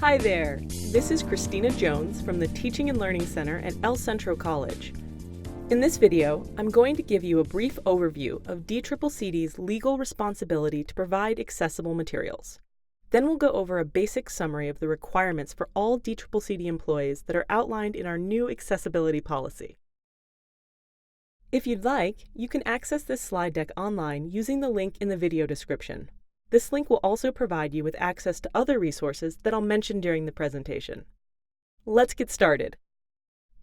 Hi there, this is Christina Jones from the Teaching and Learning Center at El Centro College. In this video, I'm going to give you a brief overview of DCCCD's legal responsibility to provide accessible materials. Then we'll go over a basic summary of the requirements for all DCCCD employees that are outlined in our new accessibility policy. If you'd like, you can access this slide deck online using the link in the video description. This link will also provide you with access to other resources that I'll mention during the presentation. Let's get started.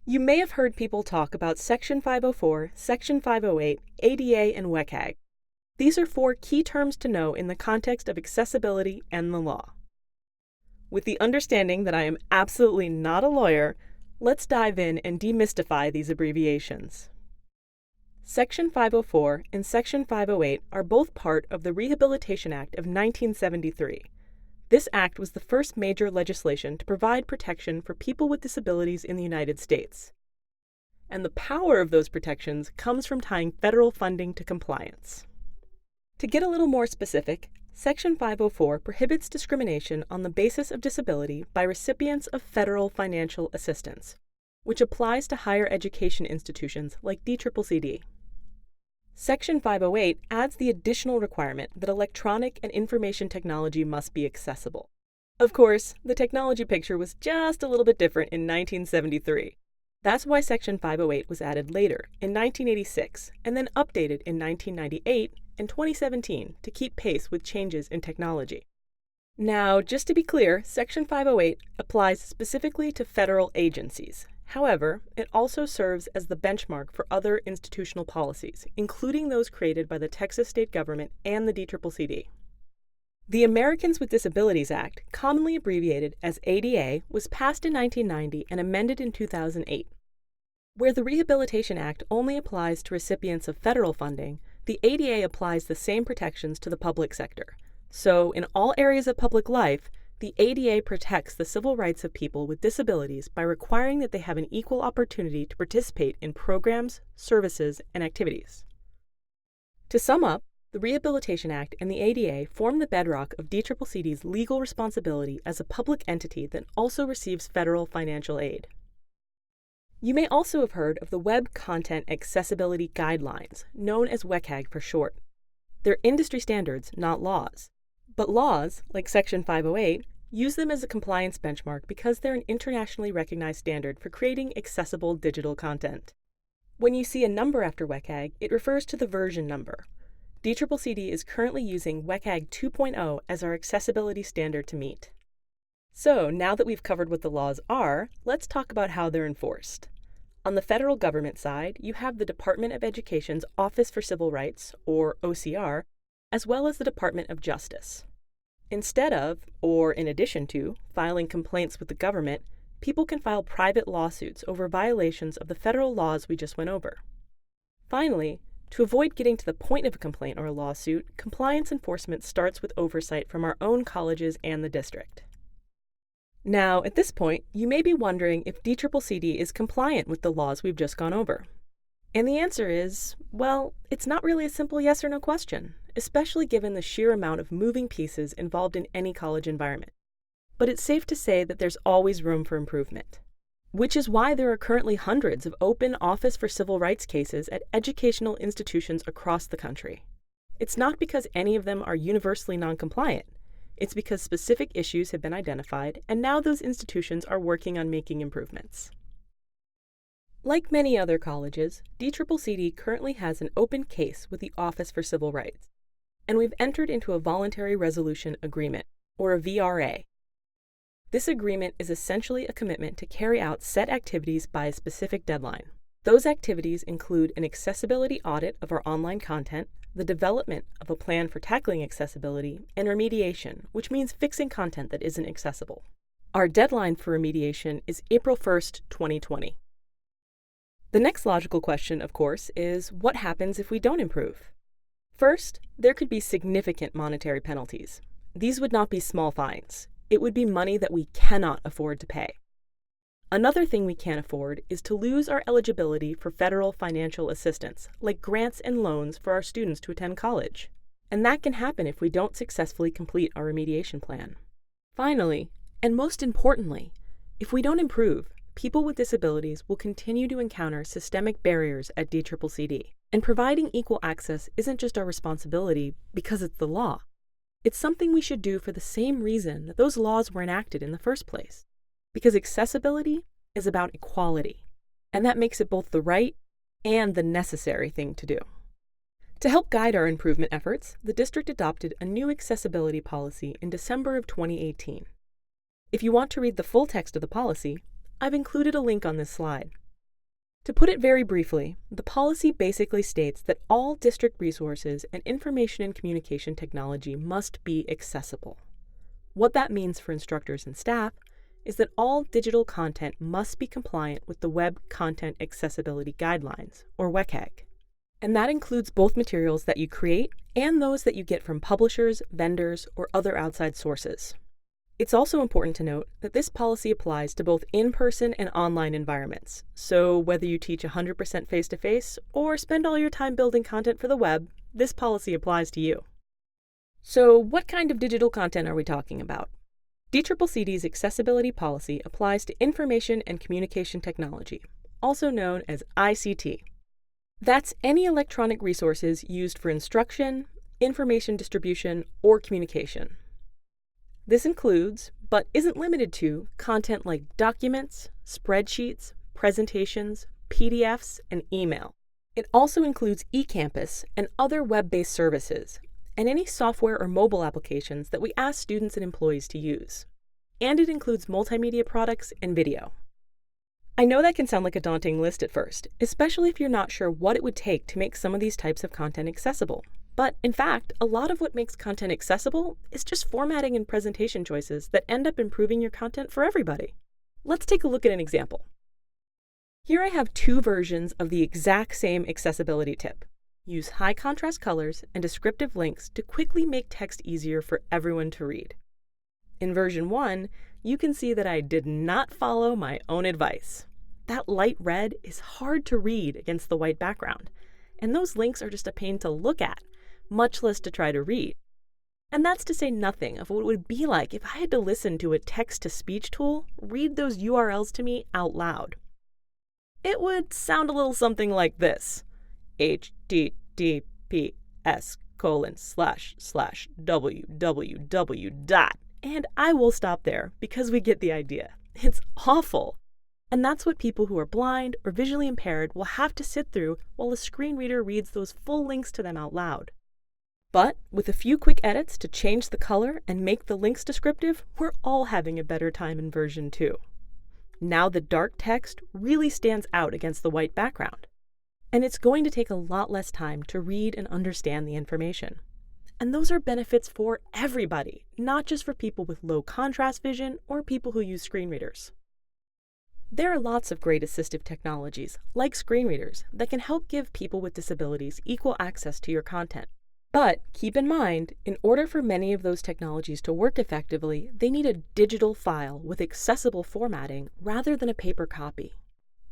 You may have heard people talk about Section 504, Section 508, ADA, and WCAG. These are four key terms to know in the context of accessibility and the law. With the understanding that I am absolutely not a lawyer, let's dive in and demystify these abbreviations. Section 504 and Section 508 are both part of the Rehabilitation Act of 1973. This act was the first major legislation to provide protection for people with disabilities in the United States. And the power of those protections comes from tying federal funding to compliance. To get a little more specific, Section 504 prohibits discrimination on the basis of disability by recipients of federal financial assistance, which applies to higher education institutions like DCCCD. Section 508 adds the additional requirement that electronic and information technology must be accessible. Of course, the technology picture was just a little bit different in 1973. That's why Section 508 was added later, in 1986, and then updated in 1998 and 2017 to keep pace with changes in technology. Now, just to be clear, Section 508 applies specifically to federal agencies. However, it also serves as the benchmark for other institutional policies, including those created by the Texas state government and the DCCCD. The Americans with Disabilities Act, commonly abbreviated as ADA, was passed in 1990 and amended in 2008. Where the Rehabilitation Act only applies to recipients of federal funding, the ADA applies the same protections to the public sector. So, in all areas of public life, the ADA protects the civil rights of people with disabilities by requiring that they have an equal opportunity to participate in programs, services, and activities. To sum up, the Rehabilitation Act and the ADA form the bedrock of DCCCD's legal responsibility as a public entity that also receives federal financial aid. You may also have heard of the Web Content Accessibility Guidelines, known as WCAG for short. They're industry standards, not laws. But laws, like Section 508, use them as a compliance benchmark because they're an internationally recognized standard for creating accessible digital content. When you see a number after WCAG, it refers to the version number. DCCCD is currently using WCAG 2.0 as our accessibility standard to meet. So, now that we've covered what the laws are, let's talk about how they're enforced. On the federal government side, you have the Department of Education's Office for Civil Rights, or OCR, as well as the Department of Justice. Instead of, or in addition to, filing complaints with the government, people can file private lawsuits over violations of the federal laws we just went over. Finally, to avoid getting to the point of a complaint or a lawsuit, compliance enforcement starts with oversight from our own colleges and the district. Now, at this point, you may be wondering if DCCCD is compliant with the laws we've just gone over. And the answer is, well, it's not really a simple yes or no question, especially given the sheer amount of moving pieces involved in any college environment. But it's safe to say that there's always room for improvement, which is why there are currently hundreds of open Office for Civil Rights cases at educational institutions across the country. It's not because any of them are universally non-compliant. It's because specific issues have been identified, and now those institutions are working on making improvements. Like many other colleges, DCCCD currently has an open case with the Office for Civil Rights, and we've entered into a Voluntary Resolution Agreement, or a VRA. This agreement is essentially a commitment to carry out set activities by a specific deadline. Those activities include an accessibility audit of our online content, the development of a plan for tackling accessibility, and remediation, which means fixing content that isn't accessible. Our deadline for remediation is April 1st, 2020. The next logical question, of course, is what happens if we don't improve? First, there could be significant monetary penalties. These would not be small fines. It would be money that we cannot afford to pay. Another thing we can't afford is to lose our eligibility for federal financial assistance, like grants and loans for our students to attend college. And that can happen if we don't successfully complete our remediation plan. Finally, And most importantly, if we don't improve, people with disabilities will continue to encounter systemic barriers at DCCCD. And providing equal access isn't just our responsibility because it's the law. It's something we should do for the same reason that those laws were enacted in the first place. Because accessibility is about equality, and that makes it both the right and the necessary thing to do. To help guide our improvement efforts, the district adopted a new accessibility policy in December of 2018. If you want to read the full text of the policy, I've included a link on this slide. To put it very briefly, the policy basically states that all district resources and information and communication technology must be accessible. What that means for instructors and staff is that all digital content must be compliant with the Web Content Accessibility Guidelines, or WCAG. And that includes both materials that you create and those that you get from publishers, vendors, or other outside sources. It's also important to note that this policy applies to both in-person and online environments. So whether you teach 100% face-to-face or spend all your time building content for the web, this policy applies to you. So what kind of digital content are we talking about? DCCCD's accessibility policy applies to information and communication technology, also known as ICT. That's any electronic resources used for instruction, information distribution, or communication. This includes, but isn't limited to, content like documents, spreadsheets, presentations, PDFs, and email. It also includes eCampus and other web-based services, and any software or mobile applications that we ask students and employees to use. And it includes multimedia products and video. I know that can sound like a daunting list at first, especially if you're not sure what it would take to make some of these types of content accessible. But in fact, a lot of what makes content accessible is just formatting and presentation choices that end up improving your content for everybody. Let's take a look at an example. Here I have two versions of the exact same accessibility tip. Use high contrast colors and descriptive links to quickly make text easier for everyone to read. In version 1, you can see that I did not follow my own advice. That light red is hard to read against the white background, and those links are just a pain to look at, much less to try to read. And that's to say nothing of what it would be like if I had to listen to a text-to-speech tool read those URLs to me out loud. It would sound a little something like this: https://www. And I will stop there because we get the idea. It's awful. And that's what people who are blind or visually impaired will have to sit through while a screen reader reads those full links to them out loud. But with a few quick edits to change the color and make the links descriptive, we're all having a better time in version 2. Now the dark text really stands out against the white background. And it's going to take a lot less time to read and understand the information. And those are benefits for everybody, not just for people with low contrast vision or people who use screen readers. There are lots of great assistive technologies, like screen readers, that can help give people with disabilities equal access to your content. But keep in mind, in order for many of those technologies to work effectively, they need a digital file with accessible formatting rather than a paper copy.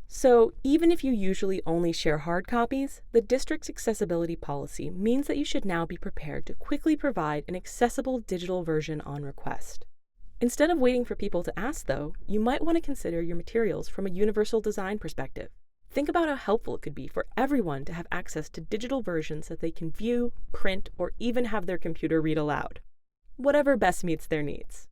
So even if you usually only share hard copies, the district's accessibility policy means that you should now be prepared to quickly provide an accessible digital version on request. Instead of waiting for people to ask, though, you might want to consider your materials from a universal design perspective. Think about how helpful it could be for everyone to have access to digital versions that they can view, print, or even have their computer read aloud. Whatever best meets their needs.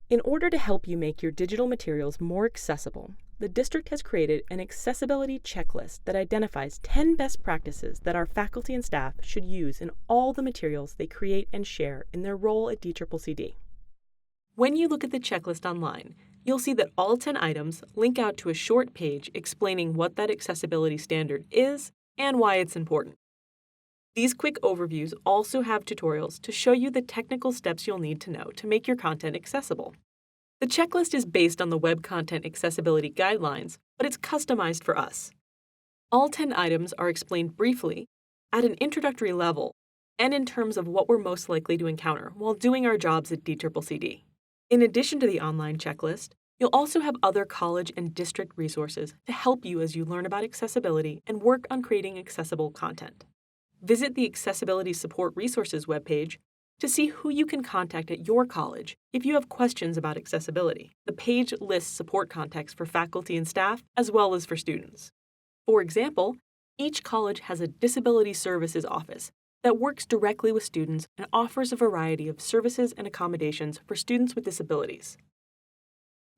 In order to help you make your digital materials more accessible, the district has created an accessibility checklist that identifies 10 best practices that our faculty and staff should use in all the materials they create and share in their role at DCCCD. When you look at the checklist online, you'll see that all 10 items link out to a short page explaining what that accessibility standard is and why it's important. These quick overviews also have tutorials to show you the technical steps you'll need to know to make your content accessible. The checklist is based on the Web Content Accessibility Guidelines, but it's customized for us. All 10 items are explained briefly, at an introductory level, and in terms of what we're most likely to encounter while doing our jobs at DCCCD. In addition to the online checklist, you'll also have other college and district resources to help you as you learn about accessibility and work on creating accessible content. Visit the Accessibility Support Resources webpage to see who you can contact at your college if you have questions about accessibility. The page lists support contacts for faculty and staff, as well as for students. For example, each college has a Disability Services Office that works directly with students and offers a variety of services and accommodations for students with disabilities.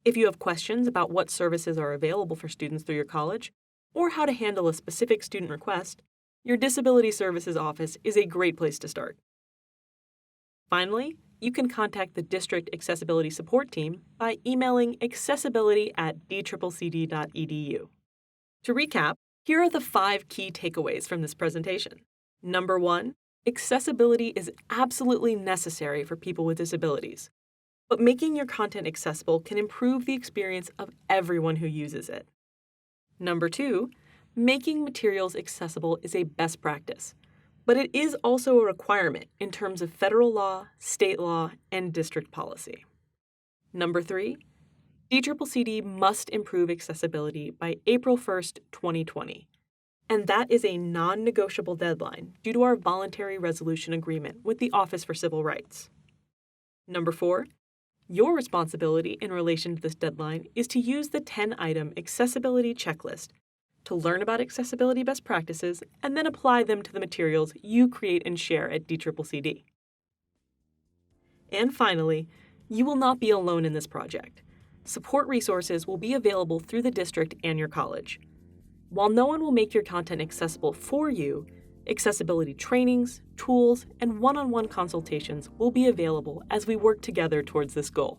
If you have questions about what services are available for students through your college, or how to handle a specific student request, your Disability Services Office is a great place to start. Finally, you can contact the District Accessibility Support Team by emailing accessibility@dccd.edu. To recap, here are the 5 key takeaways from this presentation. Number 1, accessibility is absolutely necessary for people with disabilities, but making your content accessible can improve the experience of everyone who uses it. Number 2, making materials accessible is a best practice, but it is also a requirement in terms of federal law, state law, and district policy. Number 3, DCCD must improve accessibility by April 1st, 2020, and that is a non-negotiable deadline due to our voluntary resolution agreement with the Office for Civil Rights. Number 4, your responsibility in relation to this deadline is to use the 10-item accessibility checklist to learn about accessibility best practices and then apply them to the materials you create and share at DCCD. And finally, you will not be alone in this project. Support resources will be available through the district and your college. While no one will make your content accessible for you, accessibility trainings, tools, and one-on-one consultations will be available as we work together towards this goal.